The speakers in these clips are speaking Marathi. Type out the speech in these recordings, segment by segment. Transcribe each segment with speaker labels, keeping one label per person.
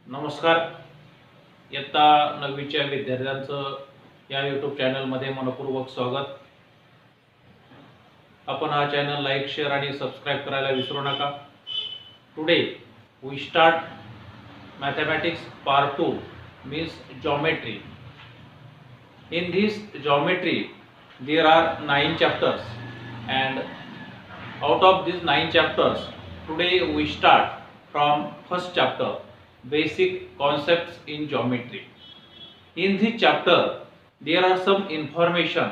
Speaker 1: नमस्कार. इयत्ता 9वीच्या विद्यार्थ्यांचं या यूट्यूब चॅनलमध्ये मनपूर्वक स्वागत. आपण हा चॅनल लाईक, शेअर आणि सबस्क्राईब करायला विसरू नका. Today we start mathematics part 2 means geometry. In this geometry there are 9 chapters and out of these 9 chapters today we start from first chapter, basic concepts in geometry. In this chapter there are some information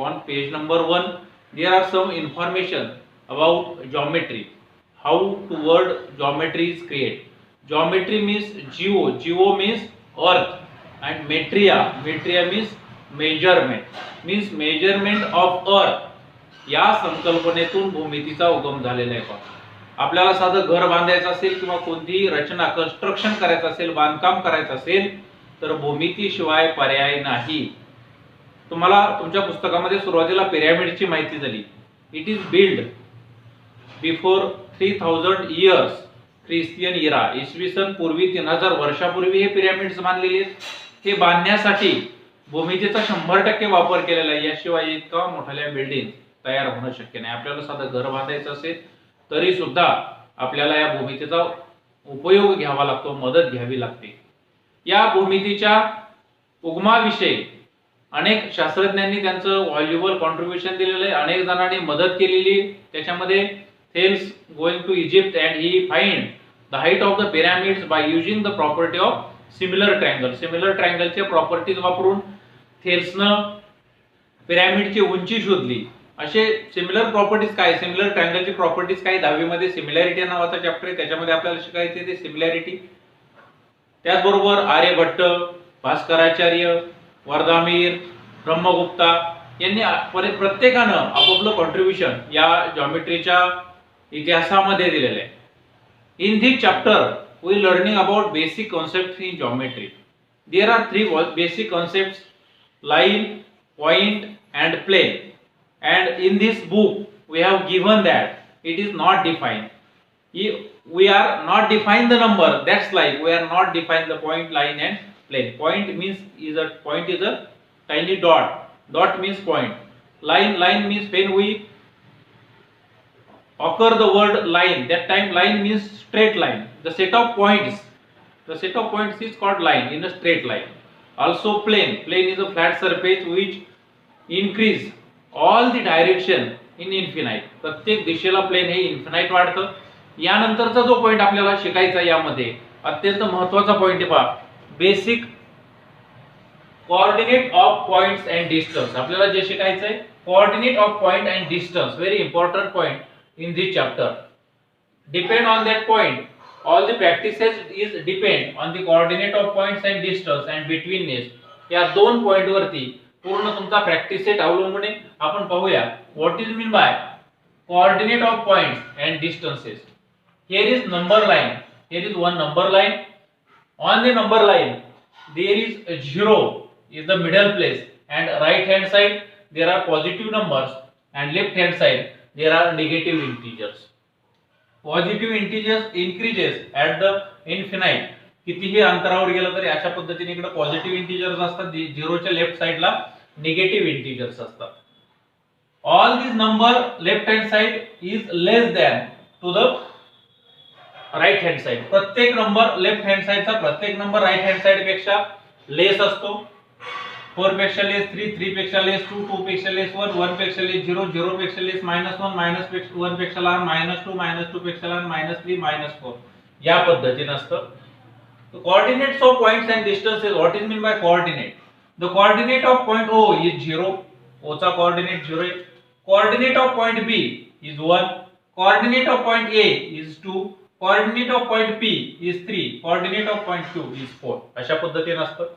Speaker 1: on page number 1. There are some information about geometry, how to word geometry is created. Geometry means geo means earth, and metria means measurement of earth. या संकल्पनेतून भूमितीचा उगम झालेला आहे. आपल्याला साधं घर बांधायचं असेल किंवा कोणतीही रचना कन्स्ट्रक्शन करायचं असेल, बांधकाम करायचं असेल तर भूमितीशिवाय पर्याय नाही. तुम्हाला तुमच्या पुस्तकामध्ये सुरुवातीला पिरॅमिडची माहिती झाली. It is build before 3000 years Christian era. इसवी सन पूर्वी 3000 वर्षापूर्वी हे पिरॅमिड्स बांधलेले आहेत. हे बांधण्यासाठी भूमितीचा 100% वापर केलेला आहे. याशिवाय इतका मोठ्या बिल्डिंग तयार होणं शक्य नाही. आपल्याला साधं घर बांधायचं असेल तरी सुद्धा आपल्याला या भूमितीचा उपयोग घ्यावा लागतो, मदत घ्यावी लागते. या भूमितीच्या उगमाविषयी अनेक शास्त्रज्ञांनी त्यांचं व्हॅल्युएबल कॉन्ट्रीब्युशन दिलेलं आहे. अनेक जणांनी मदत केलेली. त्याच्यामध्ये Thales going to Egypt and he find the height of the pyramids by using the property of similar triangle. Similar ट्रायंगलचे प्रॉपर्टीज वापरून थेल्सनं पिरॅमिडची उंची शोधली. असे सिमिलर प्रॉपर्टीज काय, सिमिलर ट्रायंगलची प्रॉपर्टीज काय, 10वी मध्ये सिमिलॅरिटी नावाचा चॅप्टर आहे, त्याच्यामध्ये आपल्याला शिकायचे ते सिमिलॅरिटी. त्याचबरोबर आर्यभट्ट, भास्कराचार्य, वर्धामीर, ब्रह्मगुप्ता यांनी प्रत्येकानं आपापलं कॉन्ट्रीब्युशन या जॉमेट्रीच्या इतिहासामध्ये दिलेलं आहे. In this chapter we learning about basic concepts in geometry. There are 3 basic concepts: line, point and plane. And in this book we have given that it is not defined. We are not define the number. That's like we are not define the point, line and plane. Point is a tiny dot. Dot means point. Line means when we occur the word line, that time line means straight line. The set of points is called line in a straight line. Also plane is a flat surface which increase all the direction in infinite. प्रत्येक दिशेला प्लेन हे इन्फिनाइट वाढतं. यानंतरचा जो पॉइंट आपल्याला शिकायचा यामध्ये अत्यंत महत्त्वाचा पॉइंट आहे पहा, basic coordinate of points and distance. आपल्याला जे शिकायचं आहे coordinate of point and distance, very important point in this chapter. Depend on that point all the practices is depend on the coordinate of points and distance and betweenness. या 2 पॉइंट वरती पूर्ण तुमचा प्रॅक्टिस सेट अवलंबून आहे. आपण पाहूया what is mean by coordinate of points and distances. Here is number line. Here is one number line. On the number line there is 0 is the middle place, and right hand side there are positive numbers and left hand side there are negative integers. Positive integers increases at the infinite. कितीही अंतरावर गेलं तरी अशा पद्धतीने इकडे पॉझिटिव्ह इंटिजर्स असतात, 0च्या लेफ्ट साइडला निगेटिव्ह इंटिजर्स असतात. All this number left hand side is less than to the right hand side. प्रत्येक नंबर लेफ्ट हँड साइडचा प्रत्येक नंबर राइट हँड साइड पेक्षा लेस असतो. 4 पेक्षा लेस 3, 3 पेक्षा लेस 2, 2 पेक्षा लेस 1, 1 पेक्षा लेस 0, 0 पेक्षा लेस -1, -1 पेक्षा लहान -2, -2 पेक्षा लहान -3, -4. या पद्धतीने असतं. The coordinates of points and distances. What is mean by coordinate? The coordinate of point O is 0. O चा coordinate 0 आहे. Coordinate of point B is 1. Coordinate of point A is 2. Coordinate of point P is 3. Coordinate of point Q is 4. अशा पद्धतीने असतं.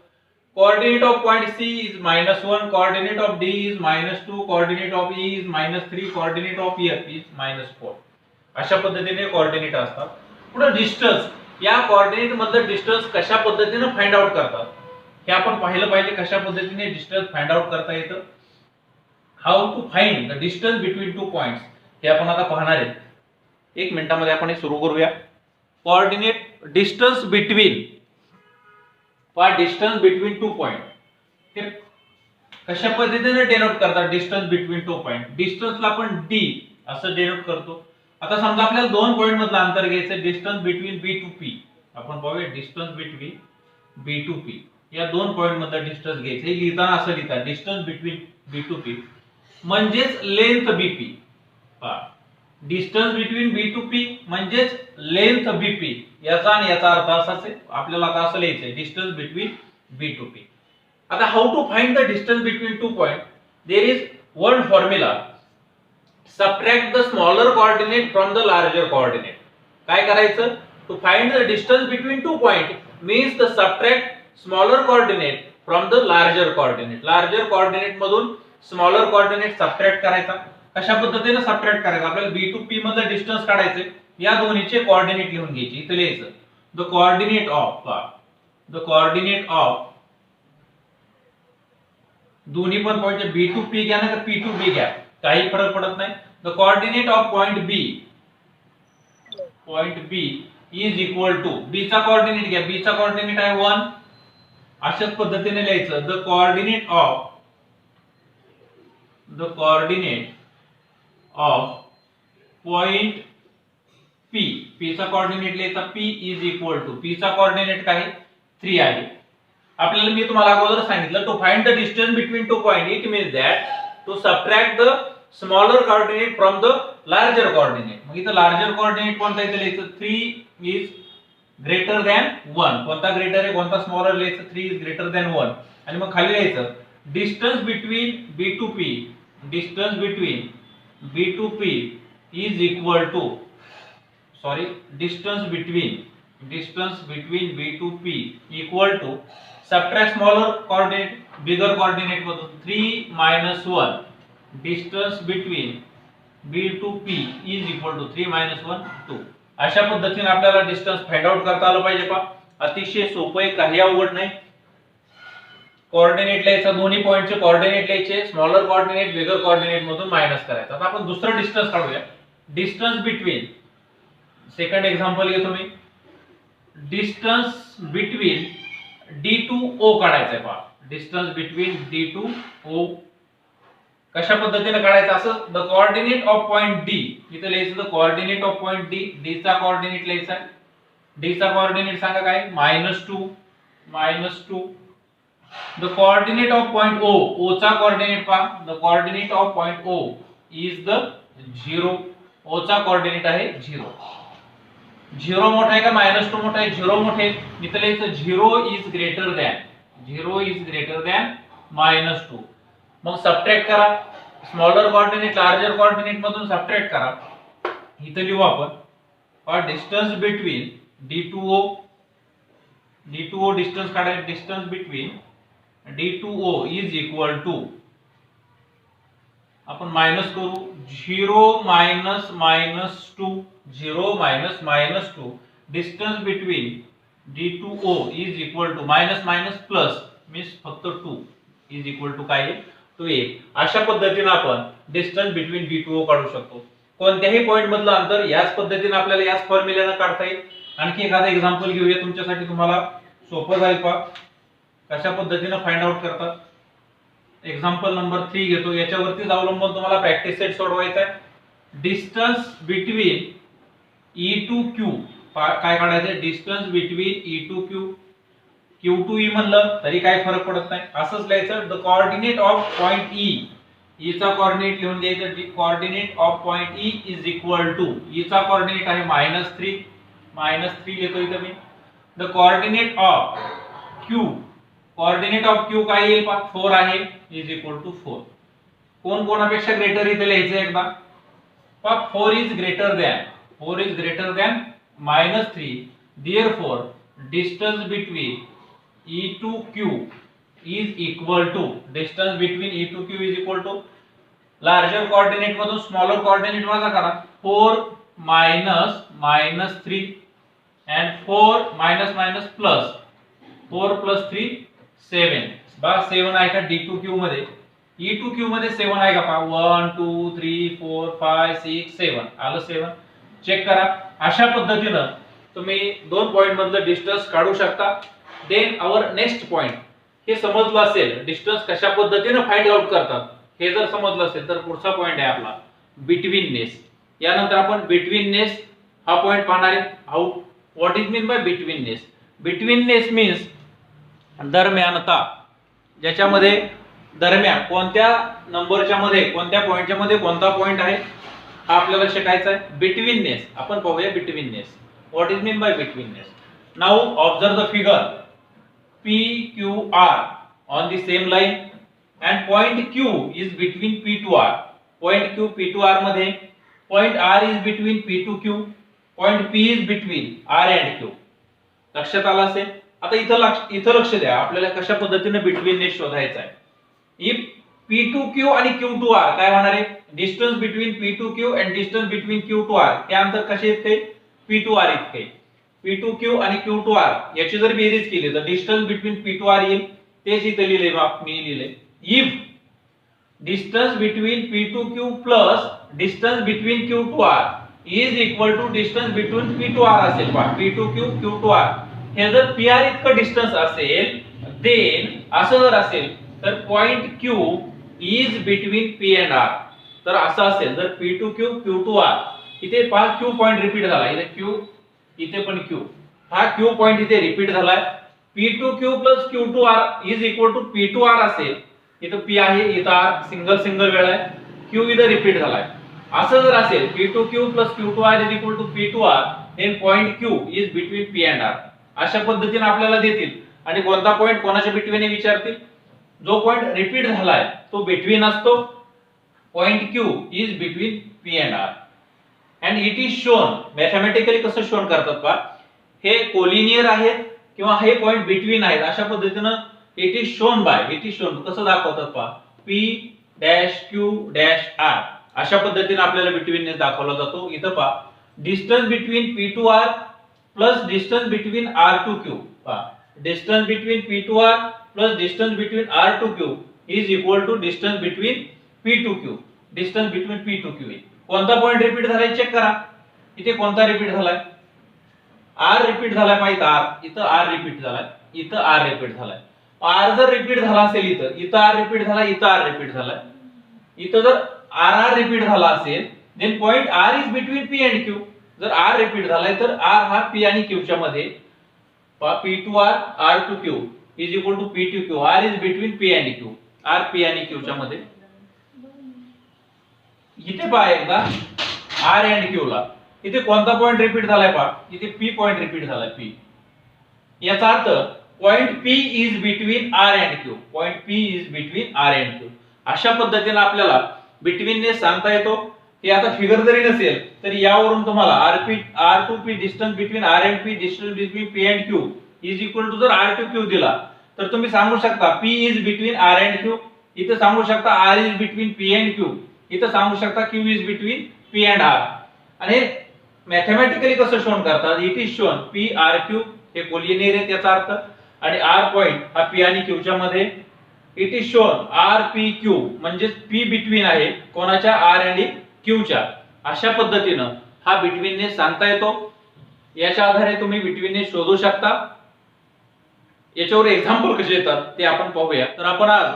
Speaker 1: Coordinate of point C is -1. Coordinate of D is -2. Coordinate of E is -3. Coordinate of F is -4. अशा पद्धतीने कोऑर्डिनेट असतात. पुढे डिस्टन्स. या कोऑर्डिनेट मधलं डिस्टन्स कशा पद्धतीने फाइंड आउट करतात हे आपण पाहिलं पाहिजे. कशा पद्धतीने डिस्टन्स फाइंड आउट करता येतं. How to find the distance between 2 points हे आपण आता पाहणार आहे. 1 मिनिटामध्ये आपण हे सुरू करूया. Coordinate distance between two point हे कशा पद्धतीने डेनोट करतात डिस्टन्स बिटवीन टू पॉइंट. डिस्टन्सला आपण डी असं डेनोट करतो. आता समजा आपल्याला दोन पॉइंट मधलं अंतर घ्यायचं distance between B to P. आपण पाहूया distance between B to P या दोन पॉइंट मधलं डिस्टन्स घ्यायचं. हे लिहिताना असं लिहितात distance between B to P म्हणजेच length BP. Distance between B to P म्हणजेच लेंथ बीपी. याचा आणि याचा अर्थ असाच आहे. आपल्याला आता असं लिहायचंय distance between B to P. आता how to find the distance between two point. There is one formula. Subtract the smaller coordinate from the larger coordinate. काय करायचं to find the distance between two point means the subtract smaller coordinate from the larger coordinate. Larger coordinate मधून स्मॉलर कोऑर्डिनेट सबट्रॅक्ट करायचा. कशा पद्धतीने सबट्रॅक्ट करायचं आपल्याला बी टू पी मधलं डिस्टन्स काढायचे. या दोन्हीचे कोऑर्डिनेट लिहून घ्यायचे. इथे लिहायचं द कोऑर्डिनेट ऑफ दोन्ही पण पॉइंट बी टू पी घ्या ना तर पी टू बी घ्या काही फरक पडत नाही. The coordinate of point B is equal to B चा कोऑर्डिनेट घ्या. बी चा कोऑर्डिनेट आहे 1. अशाच पद्धतीने लिहायचं the coordinate of point P. P चा कोऑर्डिनेट लिहायचा P is equal to P चा कोऑर्डिनेट काय 3 आहे. आपल्याला मी तुम्हाला अगोदर सांगितलं to find the distance between two point it means that to subtract the smaller coordinate from the larger coordinate. मग इथं लार्जर कोऑर्डिनेट कोणता इथे लिहायचं 3 इज ग्रेटर दॅन 1. कोणता ग्रेटर आहे कोणता स्मॉलर लिहायचं 3 इज ग्रेटर दॅन 1. आणि मग खाली लिहायचं distance between B to P is equal to distance between B to P equal to subtract smaller coordinate bigger coordinate मधून 3 - 1 distance between B to P is equal to 3 - 1 2. अशा पद्धतीने आपल्याला डिस्टन्स फाइंड आउट करता आलं पाहिजे. पहा अतिशय सोपं आहे काही अवघड नाही. कोऑर्डिनेट लिहायचं दोन्ही पॉइंटचे कोऑर्डिनेट लिहायचे. स्मॉलर कोऑर्डिनेट बिगर कोऑर्डिनेट मधून मायनस करायचं. आता आपण दुसरं डिस्टन्स काढूया. डिस्टन्स बिटवीन सेकंड एक्झाम्पल घेतो मी. Distance between D to O काढायचंय. पहा distance between D to O कशा पद्धतीने काढायचं असं the coordinate of point D. इथे लिहायचं the coordinate of point D. D चा कोऑर्डिनेट लिहायचा. डी चा कोऑर्डिनेट सांगा काय -2. The coordinate of point O. O चा कोऑर्डिनेट पहा the coordinate of point O is the 0. O चा कोऑर्डिनेट आहे 0. 0 मोठा आहे का -2 मोठा आहे 0 मोठे. इथे लिहायचं 0 इज ग्रेटर दॅन -2. मग सबट्रॅक्ट करा. स्मॉलर कोऑर्डिनेट लार्जर कोऑर्डिनेट मधून सबट्रॅक्ट करा. इथे लिहू आपण distance between D to O distance काढायचं. Distance between D to O is equal to आपण मायनस करू 0 - -2 distance between D to O is equal to minus plus means फक्त 2 इज इक्वल टू काय 2a. अशा पद्धतीने आपण distance between B two O काढू शकतो. कोणत्याही पॉइंट मधलं अंतर याच पद्धतीने आपल्याला याच फॉर्म्युल्याने काढता येईल. आणखी एखादा एक्झाम्पल घेऊया तुमच्यासाठी तुम्हाला सोपं जाईल. पहा कशा पद्धतीने फाइंड आउट करतात. एक्झाम्पल नंबर 3 घेतो. याच्यावरतीच अवलंबून तुम्हाला प्रॅक्टिस सेट सोडवायचा आहे. Distance between E to Q काय काढायचं distance between E to Q. Q to E म्हणलं तरी काही फरक पडत नाही. असंच लिहायचं the coordinate of point E. E चा कोऑर्डिनेट लिहून घ्यायचं. Coordinate of point E is equal to E चा कोऑर्डिनेट आहे -3 लिहितो इथे मी. द कोऑर्डिनेट ऑफ क्यू काय येईल 4 आहे इज इक्वल टू 4. कोण कोणापेक्षा ग्रेटर इथे लिहायचं एकदा. 4 is greater than -3. Therefore distance between E to Q is equal to larger coordinate मधून smaller coordinate वजा करा 4 - -3 and 4 - plus 4 + 3 7. बा 7 आहे का D2Q मध्ये. E2Q मध्ये 7 आहे का पहा 1 2 3 4 5 6 7 आलं 7. चेक करा. अशा पद्धतीने तुम्ही 2 पॉइंट मधलं डिस्टन्स काढू शकता. देन आवर नेक्स्ट पॉइंट, हे समजलं असेल डिस्टन्स कशा पद्धतीने फाइंड आउट करतात हे जर समजलं असेल तर पुढचा पॉइंट आहे आपला बिटवीननेस. यानंतर आपण बिटवीननेस हा पॉइंट पाहणार आहे. How what is mean by betweenness. Betweenness means दरम्यानता, ज्याच्यामध्ये दरम्यान कोणत्या नंबरच्या मध्ये कोणत्या पॉइंटच्या मध्ये कोणता पॉइंट आहे हा आपल्याला शिकायचा आहे. बिटवीननेस आपण पाहूया. Betweenness what is mean by betweenness. Now observe the figure PQR on the same line and point Q is between P to R. Point Q P to R मध्ये, point R is between P to Q, point P is between R and Q. लक्षात आलं असेल. आता इथं लक्ष द्या, आपल्याला कशा पद्धतीने बिटवीननेस शोधायचा आहे. इफ P to Q आणि Q to R काय होणार आहे, distance between P to Q and distance between Q to R हे अंतर कसे इतके P to R इतके. P to Q आणि Q to R याची जर बेरीज केली तर distance between P to R येईल. तेच इथे लिहिले मी लिहिले. If distance between P to Q plus distance between Q to R is equal to distance between P to R असेल. P to Q Q to R हे जर PR इतकं डिस्टन्स असेल, देन असं जर असेल तर point Q is between P and R. तर असं असेल जर P to Q Q to R, इथे पहा Q पॉइंट रिपीट झाला, इथे Q इथे पण Q, हा Q पॉइंट इथे रिपीट झालाय. P to Q plus Q to R is equal to P to R असेल. इथं P आहे, इथं R सिंगल वेळा आहे, Q इथे रिपीट झालाय. असं जर असेल P to Q plus Q to R is equal to P to R, then point Q is between P and R. अशा पद्धतीने आपल्याला देतील आणि कोणता पॉइंट कोणाच्या बिटवीन विचारतील. जो पॉइंट रिपीट झालाय तो बिटवीन असतो. Point Q is between P and R. and it is shown mathematically कसं शोन करतात पहा, हे कोलिनियर आहेत किंवा हे पॉइंट बिटवीन आहेत अशा पद्धतीने इट इज शोन कसं दाखवतात पहा, P dash Q dash R अशा पद्धतीने आपल्याला बिटवीननेस दाखवला जातो. इथं पहा distance between P to R plus distance between R to Q. पहा distance between P to R plus distance between R to Q is equal to distance between P to Q. Distance between P to Q कोणता पॉइंट रिपीट झालाय चेक करा. इथे कोणता रिपीट झालाय, R रिपीट झालाय पाहिजे. इथं R रिपीट झालाय, इथं R रिपीट झालाय. R जर रिपीट झाला असेल इथं R रिपीट झाला, इथं R रिपीट झालाय. इथं जर R रिपीट झाला असेल then point R is between P and Q. जर R रिपीट झालाय तर R हा P आणि Q च्या मध्ये, P to R R to Q is equal to P to Q. R is between P and Q, R P आणि Q च्या मध्ये. इथे पहा एकदा R and Q ला इथे कोणता पॉइंट रिपीट झालाय पहा, इथे P पॉइंट रिपीट झालाय P. याचा अर्थ point P is between R and Q. Point P is between R and Q. अशा पद्धतीने आपल्याला बिटवीननेस सांगता येतो. हे आता फिगर जरी नसेल तरी यावरून तुम्हाला R to P distance between R and P distance between P and Q is equal to जर R to Q दिला तर तुम्ही सांगू शकता P is between R and Q. इथे सांगू शकता R is between P and Q. इथं सांगू शकता Q is between P and R. आणि मॅथमॅटिकली कसं शोन करतात, it is shown P R Q हे कोलिनियर आहे त्याचा अर्थ, आणि R पॉइंट हा P आणि Q च्या मध्ये. It is shown R P Q म्हणजे P बिटवीन आहे कोणाच्या, R आणि Q च्या. अशा पद्धतीनं हा बिटवीननेस सांगता येतो. याच्या आधारे तुम्ही बिटवीननेस शोधू शकता. याच्यावर एक्झाम्पल कसे येतात ते आपण पाहूया. तर आपण आज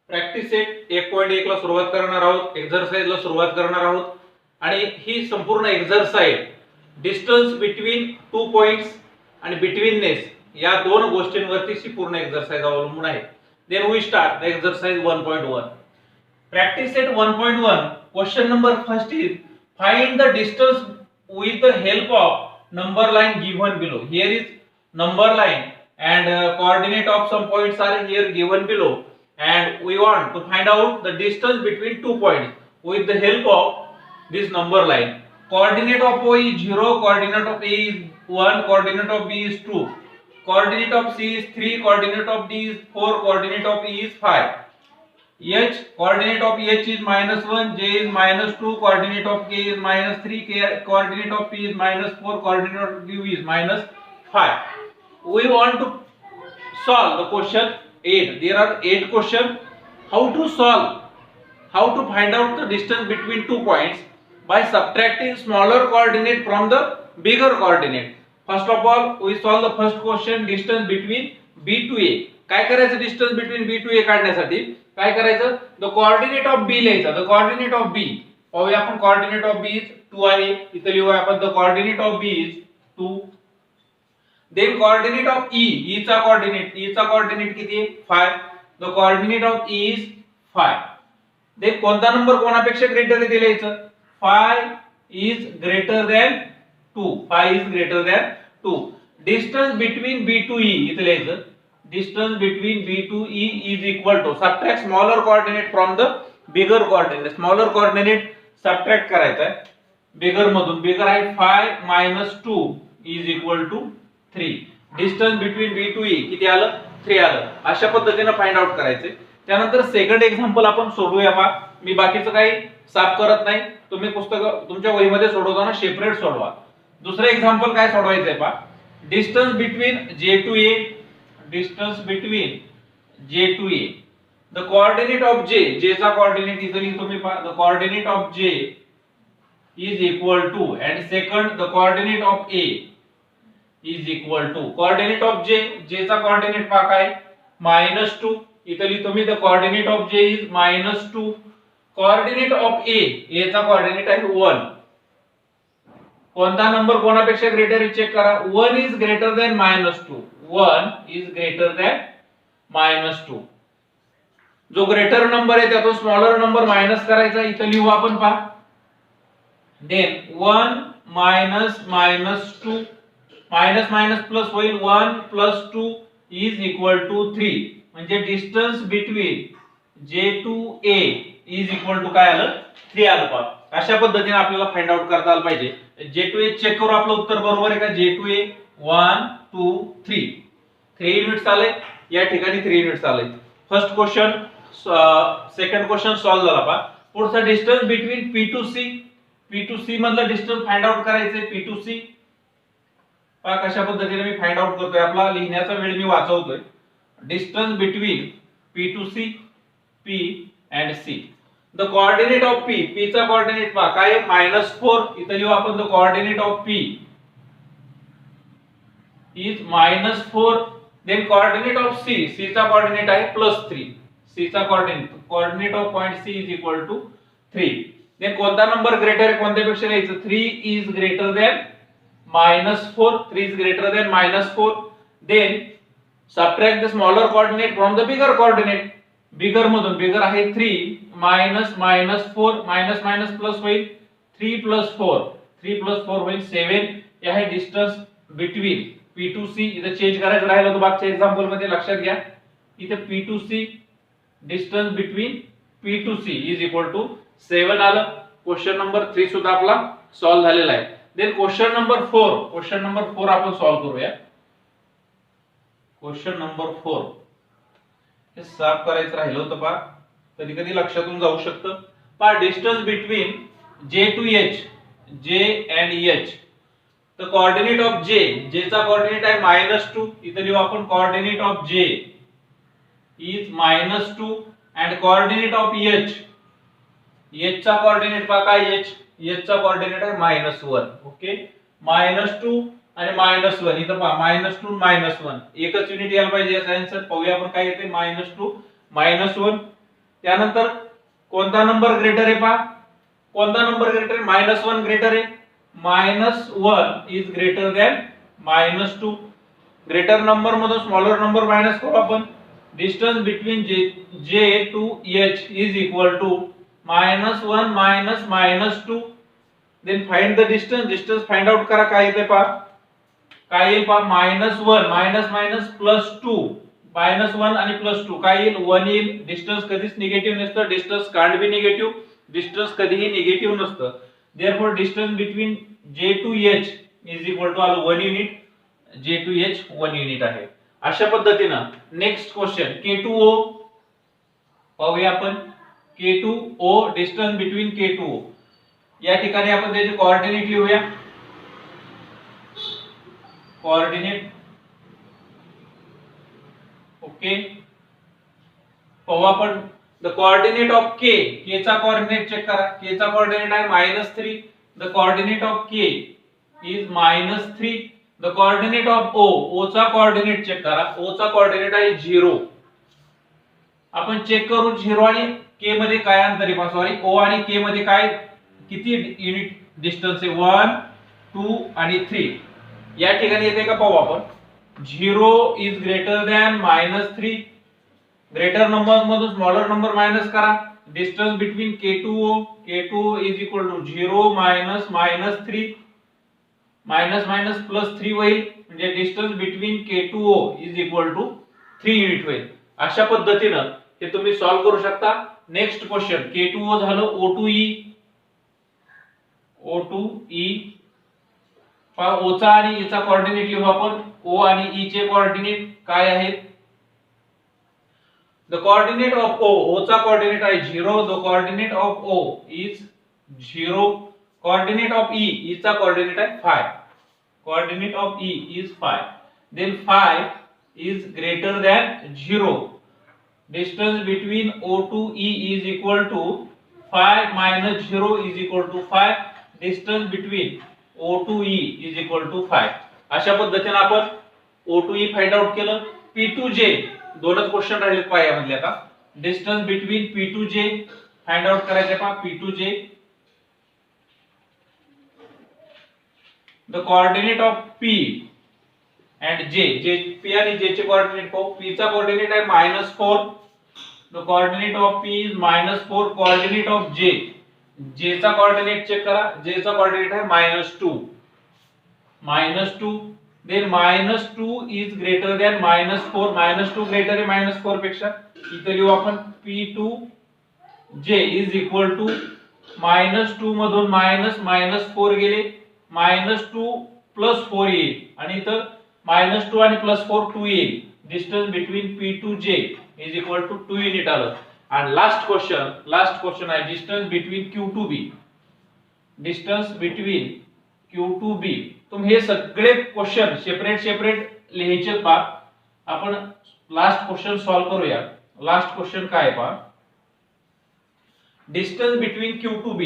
Speaker 1: प्रॅक्टिस सेट 1.1 ला सुरुवात करणार आहोत, एक्सरसाइज ला सुरुवात करणार आहोत. आणि ही संपूर्ण एक्सरसाइज डिस्टन्स बिटवीन 2 पॉइंट्स आणि बिटवीननेस या दोन गोष्टींवरती ही पूर्ण एक्सरसाइज अवलंबून आहे. Then we start the exercise 1.1. Practice set 1.1 question number first is find the distance with the help of number line given below. Here is number line and coordinate of some points are here given below, and we want to find out the distance between 2 points with the help of this number line. Coordinate of O is 0, coordinate of A is 1, coordinate of B is 2, coordinate of C is 3, coordinate of D is 4, coordinate of E is 5. H coordinate of H is -1, J is -2, coordinate of K is -3, coordinate of P is -4, coordinate of Q is -5. We want to solve the question 8. There are 8 questions. How to solve? How to find out the distance between 2 points by subtracting smaller coordinate from the bigger coordinate. First of all we solve the first question, distance between B to A. काय करायचं distance between B to A काढण्यासाठी? काय करायचं, द कोऑर्डिनेट ऑफ बी लिहायचा. द कोऑर्डिनेट ऑफ बी, पाहूया आपण, कोऑर्डिनेट ऑफ बी इज 2 आहे. इथे लिहूया आपण the coordinate of B is 2. Then coordinate of E, E चा कोऑर्डिनेट किती आहे? 5. The coordinate of E is 5. देन कोणता नंबर कोणापेक्षा ग्रेटर आहे ते लिहायचं. 5 is greater than 2. 5 is greater than 2. Distance between B to E इथे लिहायचं. Distance between B to E is equal to, subtract smaller coordinate from the bigger coordinate. Smaller coordinate subtract करायचा आहे बिगर मधून. बिगर आहे 5 - 2 is equal to 3. Distance between B to E किती आलं? 3 आलं. अशा पद्धतीने फाइंड आउट करायचे. त्यानंतर सेकंड एक्झाम्पल आपण सोडवूया पहा. मी बाकीचं काही साफ करत नाही, तुम्ही पुस्तक तुमच्या वहीमध्ये सोडवताना सेपरेट सोडवा. दुसरं एक्झाम्पल काय सोडवायचंय पहा. Distance between J to A, distance between J to A, the coordinate of J, J चा कोऑर्डिनेट इथे लिहितो मी पहा. The coordinate of J is equal to, and second the coordinate of A is equal to. Coordinate of J, J चा कोऑर्डिनेट पहा काय? -2. इथे लिहितो मी the coordinate of J is -2. Coordinate of A, A चा कोऑर्डिनेट आहे 1. कोणता नंबर कोणापेक्षा ग्रेटर आहे चेक करा. 1 is greater than -2. 1 is greater than -2. जो ग्रेटर नंबर आहे त्यातून स्मॉलर नंबर मायनस करायचा. इथे लिहू आपण पहा. देन 1 - -2, मायनस मायनस प्लस होईल. 1 + 2 इज इक्वल टू 3. म्हणजे distance between J to A is equal to काय आलं? 3 आलं पहा. अशा पद्धतीने आपल्याला फाइंड आउट करता आलं पाहिजे. जे टू ए चेक करू आपलं उत्तर बरोबर आहे का? जे टू ए 1 2 3 3 युनिट्स आले. या ठिकाणी 3 युनिट्स आले. First question, second question solve झाला पहा. पुढचा distance between P to C, P to C मधलं डिस्टन्स फाइंड आउट करायचे. पी टू सी पहा कशा पद्धतीने मी फाइंड आउट करतोय. आपला लिहिण्याचा वेळ मी वाचवतोय. Distance between P to C, P and C. The coordinate of P, P चा कोऑर्डिनेट पहा काय आहे? -4. इथे लिहू आपण the coordinate of P is -4. Then coordinate of C, C चा कोऑर्डिनेट आहे +3. सी चा coordinate of point C is equal to 3. Then कोणता नंबर ग्रेटर आहे कोणत्यापेक्षा लिहायचं? 3 is greater than -4. 3 is greater than -4. Then subtract the smaller coordinate from the bigger coordinate. बिगर मधून, बिगर आहे 3 -4 मायनस प्लस होईल. 3 + 4, 3 + 4 होईल 7. हे आहे distance between P to C. इथे चेंज करायचं राहिलं होतं मागच्या एक्झाम्पल मध्ये, लक्षात घ्या. इथे P to C, distance between P to C is equal to 7 आलं. क्वेश्चन नंबर 3 सुद्धा आपला सॉल्व झालेला आहे. Then question number 4, question number 4 आपण सॉल्व करूया. क्वेश्चन नंबर 4 हे साफ करायचं राहिलं होतं पहा. कधी कधी लक्षातून जाऊ शकतं पहा. Distance between J to H, जे and H, the coordinate of J, J चा कोऑर्डिनेट आहे -2. इथे लिहू आपण coordinate of J is -2 and coordinate of H, H चा कोऑर्डिनेट पहा काय? एच, एच चा कोऑर्डिनेट आहे -1. ओके, -2 आणि -1. इथं पहा -2 -1 एकच युनिट यायला पाहिजे. याचा आन्सर पाहूया आपण काय येते. -2 -1. त्यानंतर कोणता नंबर ग्रेटर आहे पहा. कोणता नंबर ग्रेटर आहे? -1 ग्रेटर आहे. -1 is greater than -2. Greater number मधून स्मॉलर नंबर मायनस करू आपण. Distance between J to H is equal to -1 - -2. Then find the distance, distance find out करा. काय येते पहा, काय येईल पहा. -1 मायनस +2, -1 आणि +2 काय येईल? 1 येईल. डिस्टन्स कधीच निगेटिव्ह नसतं. Distance can't be negative. Distance कधीही निगेटिव्ह नसतं. Therefore distance between J to H is equal to 1 unit. J to H 1 unit आहे. अशा पद्धतीनं नेक्स्ट क्वेश्चन K2O पाहूया आपण. K2O, distance between K2O. या ठिकाणी आपण त्याचे कोऑर्डिनेट लिहूया. कोऑर्डिनेट ओके, पाहू आपण the coordinate of K, K चा कोऑर्डिनेट चेक करा. K चा कोऑर्डिनेट आहे -3. The coordinate of K is -3. The coordinate of O, O चा कोऑर्डिनेट चेक करा. ओ चा कोऑर्डिनेट आहे 0. आपण चेक करू 0 आणि के मध्ये काय अंतर आहे, सॉरी ओ आणि के मध्ये काय किती युनिट डिस्टन्स आहे, 1 2 आणि 3. या ठिकाणी येते का पाहू आपण. 0 is greater than -3. Greater number मधून स्मॉलर नंबर मायनस करा. Distance between K2 is equal to 0 -3 minus +3 होईल, म्हणजे distance between K2O is equal to 3 unit होईल. अशा पद्धतीनं हे तुम्ही सॉल्व्ह करू शकता. नेक्स्ट क्वेश्चन, K2O झालं O2E पहा O चा आणि E चा कोऑर्डिनेट लिहू आपण. O आणि E चे कोऑर्डिनेट काय आहेत. द कोऑर्डिनेट ऑफ O चा कोऑर्डिनेट आहे 0. The coordinate of O is 0. Coordinate of E चा कोऑर्डिनेट आहे 5. Coordinate of E is 5. Then 5 is greater than 0. Distance between O2E is equal to 5 - 0 is equal to 5. Distance between O2E is equal to 5. अशा पद्धतीने आपण O2E फाइंड आउट केलं. P2J दोनच क्वेश्चन राहिले पहा यामधले. आता distance between P2J find out करायचे पहा. P2J the coordinate of P and J, P आणि J चे कोऑर्डिनेट पाहू. P चा कोऑर्डिनेट आहे -4. The coordinate of P is -4. Coordinate of J चा कोऑर्डिनेट चेक करा. J चा कोऑर्डिनेट आहे -2. Then -2 is greater than -4. -2 greater आहे -4 पेक्षा. इथे लिहू आपण P2J इज इक्वल टू -2 मधून -4 गेले, -2 + 4 येईल आणि इथं -2 आणि +4 2 येईल. Distance between P2J is equal to 2 unit आलं. आणि लास्ट क्वेश्चन आहे distance between Q2B. Distance between Q2B. तुम्ही हे सगळे क्वेश्चन सेपरेट लिहायचे पहा. आपण लास्ट क्वेश्चन सॉल्व्ह करूया. लास्ट क्वेश्चन काय पहा. Distance between Q2B.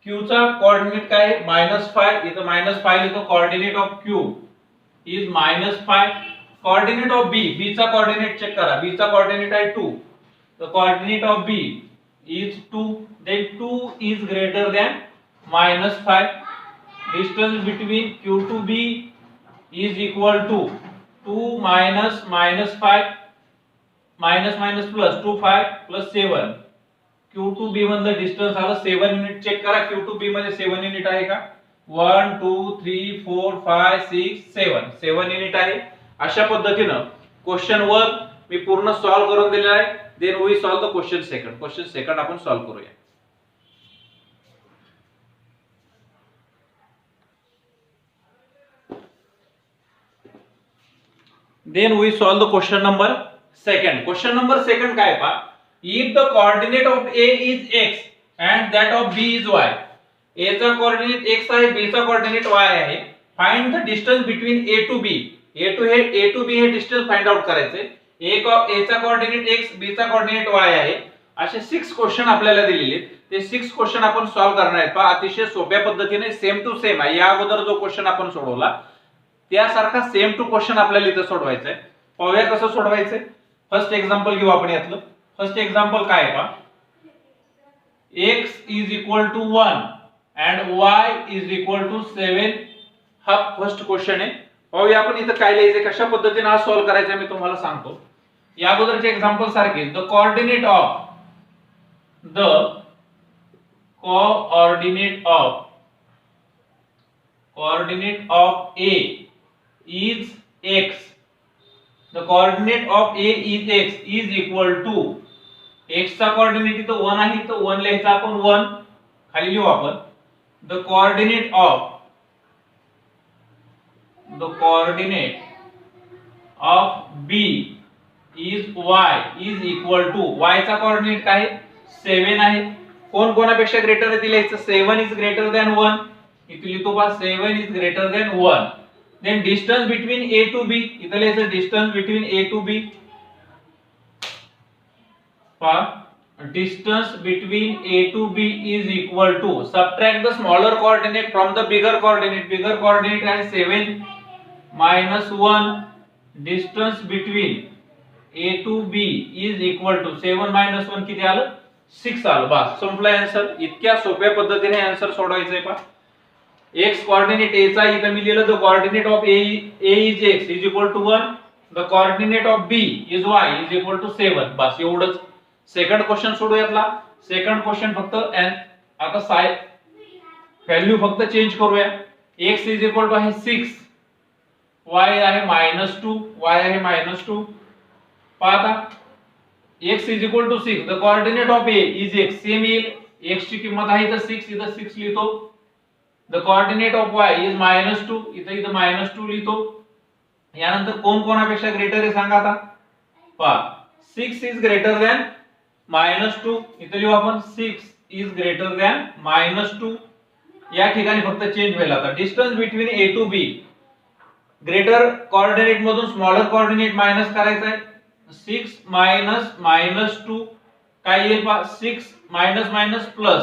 Speaker 1: Q चा कोऑर्डिनेट काय आहे -5. इथं -5 लिहितो. Coordinate of Q is -5. Coordinate of B चा कोऑर्डिनेट चेक करा. B चा कोऑर्डिनेट आहे 2. The coordinate of B is 2. Then 2 is greater than -5. Distance between Q2B is equal to 2 - -5 +2 5 +7. Q2B मधलं डिस्टन्स आलं 7 युनिट. चेक करा Q2B मध्ये 7 युनिट आहे का. 1 2 3 4 5 6 7 युनिट आहे. अशा पद्धतीनं क्वेश्चन 1 मी पूर्ण सॉल्व्ह करून दिलेला आहे. Then we solve the question second. Question second आपण सॉल्व्ह करूया. Then we solve the question number second. Question number second काय पहा. If the coordinate of A is x and that of B is y. A चा कोऑर्डिनेट x आहे, B चा कोऑर्डिनेट y आहे. Find the distance between A to B. A to B हे डिस्टन्स फाइंड आउट करायचे. A चा कोऑर्डिनेट x, B चा कोऑर्डिनेट y आहे. असे 6 क्वेश्चन आपल्याला दिलेले आहेत. ते 6 क्वेश्चन आपण सॉल्व्ह करणार आहेत. पहा अतिशय सोप्या पद्धतीने सेम टू सेम आहे. या अगोदर जो क्वेश्चन आपण सोडवला त्यासारखा सेम टू क्वेश्चन आपल्याला इथे सोडवायचा आहे. पाहूया कसं सोडवायचंय. फर्स्ट एक्झाम्पल घेऊ आपण यातलं. फर्स्ट एक्झाम्पल काय आहे पहा. x is equal to 1 and y is equal to 7. हा फर्स्ट क्वेश्चन आहे. पाहूया आपण इथं काय लिहायचंय, कशा पद्धतीने हा सॉल्व्ह करायचा मी तुम्हाला सांगतो. या अगोदरचे एक्झाम्पल सारखे. The coordinate of A is x. The coordinate of A is x is equal to x चा कोऑर्डिनेट इथं 1 आहे, तर 1 लिहायचा आपण 1 खाली लिहू आपण. The coordinate of B is y is equal to y चा कोऑर्डिनेट काय आहे 7 आहे. कोण कोणापेक्षा ग्रेटर आहे ते लिहायचं. 7 is greater than 1. इथे लिहितो पहा 7 is greater than 1. Then distance between A to B. इथे लिहायचं distance between A to B. पहा distance between A to B is equal to, subtract the smaller coordinate from the bigger coordinate. Bigger coordinate has 7 minus 1. Distance between A to B is equal to 7 minus 1 किती आलं 6 आलं. बस संपला आन्सर. इतक्या सोप्या पद्धतीने आन्सर सोडवायचं आहे पहा. x coordinate a चा इथं मी लिहिलं, the coordinate of a is x is equal to 1, the coordinate of b is y is equal to 7. बस एवढंच. सेकंड क्वेश्चन सोडूयातला. सेकंड क्वेश्चन फक्त आता साय व्हॅल्यू फक्त चेंज करूया. x इज इक्वल टू आहे 6, y आहे -2, y आहे -2. पाहता x is equal to 6, the coordinate of a is x. Same येईल. x ची किंमत आहे तर 6, इथं 6 लिहितो. The coordinate of y is -2, इथं -2 लिहितो. यानंतर कोण कोणापेक्षा ग्रेटर आहे सांगा आता. पहा 6 इज ग्रेटर दॅन -2, इथे लिहू आपण 6 इज ग्रेटर दॅन -2. या ठिकाणी फक्त चेंज होईल. आता distance between A to B, greater coordinate मधून स्मॉलर कोऑर्डिनेट मायनस करायचा आहे. 6 मायनस -2 काय येईल पहा. 6 minus minus plus,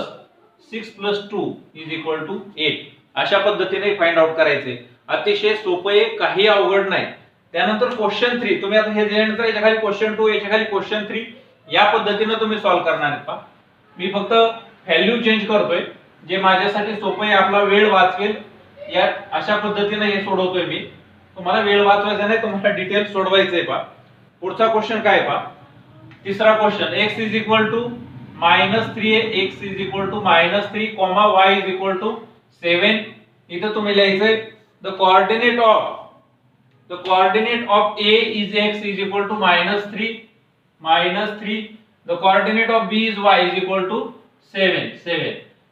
Speaker 1: 6 plus 2 is equal to 8. अशा पद्धतीने फाइंड आउट करायचे. अतिशय सोपे आहे, काही अवघड नाही. त्यानंतर क्वेश्चन 3 तुम्ही आता हे दिल्यानंतर याच्या खाली क्वेश्चन 2, याच्या खाली क्वेश्चन 3 या पद्धतीने तुम्ही सॉल्व्ह करणार आहेत पहा. मी फक्त व्हॅल्यू चेंज करतोय जे माझ्यासाठी सोपं आहे, आपला वेळ वाचवेल. या अशा पद्धतीने हे सोडवतोय मी. तुम्हाला वेळ वाचवायचा नाही, तुम्हाला डिटेल सोडवायचंय पहा. पुढचा क्वेश्चन काय पहा. तिसरा question, x is equal to -3 आहे. x is equal to -3, y is equal to 7. इथं तुम्ही लिहायचंय the coordinate of a is x is equal to -3. The coordinate of b is y is equal to 7.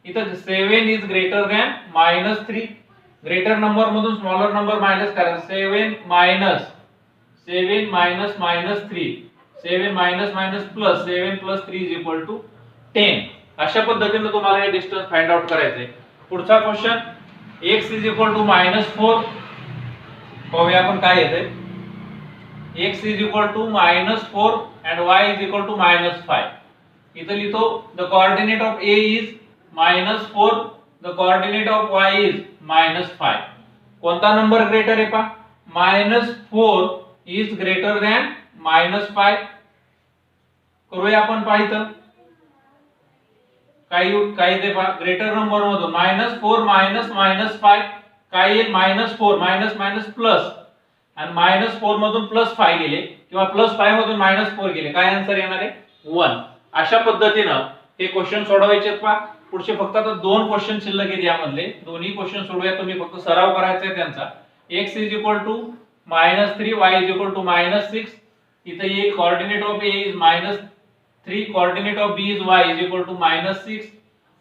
Speaker 1: इथं 7 is greater than -3. Greater number मधून स्मॉलर नंबर मायनस करायचा. 7 minus -3, 7 minus minus plus, 7 plus 3 is equal to 10. अशा पद्धतीने तुम्हाला हे डिस्टन्स फाइंड आउट करायचंय. पुढचा question, x is equal to -4. पाहूया आपण काय येतंय. x is equal to -4 and y is equal to -5. इथं लिहितो the coordinate of a is -4, the coordinate of y is -5. कोणता नंबर ग्रेटर आहे पहा. -4 is greater than -5. करूया आपण पहा. इथं काय ते पहा. ग्रेटर नंबर मधून -4 -5 काय येईल. -4 मायनस प्लस, आणि -4 मधून +5 गेले किंवा +5 मधून -4 गेले, काय आन्सर येणार आहे 1. अशा पद्धतीनं हे क्वेश्चन सोडवायचे पहा. पुढचे फक्त आता 2 क्वेश्चन शिल्लक आहेत यामधले. दोन्ही क्वेश्चन सोडूया. तुम्ही फक्त सराव करायचा आहे त्यांचा. x is equal to -3, y is equal to -6. इथे येईल coordinate of a is -3, coordinate of b is y is equal to -6.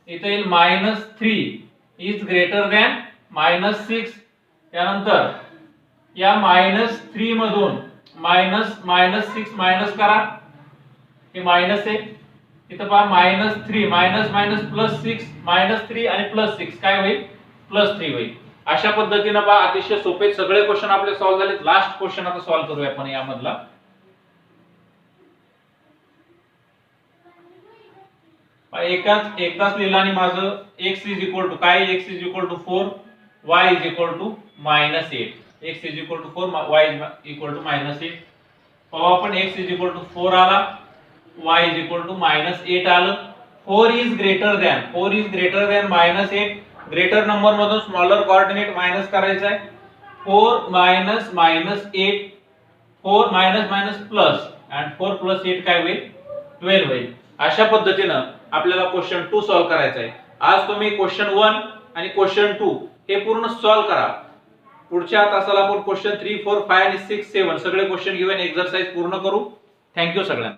Speaker 1: इथे येईल -3 इज ग्रेटर दॅन -6. त्यानंतर या -3 मधून -6 मायनस करा. हे मायनस आहे. इथं पहा -3 मायनस प्लस 6, -3 आणि +6 काय होईल +3 होईल. अशा पद्धतीने पहा. अतिशय सोपे सगळे क्वेश्चन आपले सॉल्व्ह झाले. लास्ट क्वेश्चन आता सॉल्व्ह करूया आपण यामधला. एकदाच लिहिलं आणि माझं x इज इक्वल टू काय. x is equal to 4, y is equal to -8. x is equal to 4, y is equal to -8. पाहू आपण. x इज इक्वल टू 4 आला, y इज इक्वल टू -8 आलं. 4 is greater than -8. Greater number मधून स्मॉलर कोऑर्डिनेट मायनस करायचा आहे. 4 मायनस -8, 4 मायनस प्लस, आणि 4 प्लस 8 काय होईल 12 होईल. अशा पद्धतीनं आपल्याला क्वेश्चन 2 सॉल्व्ह करायचा आहे. आज तुम्ही क्वेश्चन 1 आणि क्वेश्चन 2 हे पूर्ण सॉल्व्ह करा. पुढच्या तासाला आपण क्वेश्चन 3, 4, 5 आणि 6, 7 सगळे क्वेश्चन घेऊन एक्सरसाइज पूर्ण करू. थँक्यू सगळ्यांना.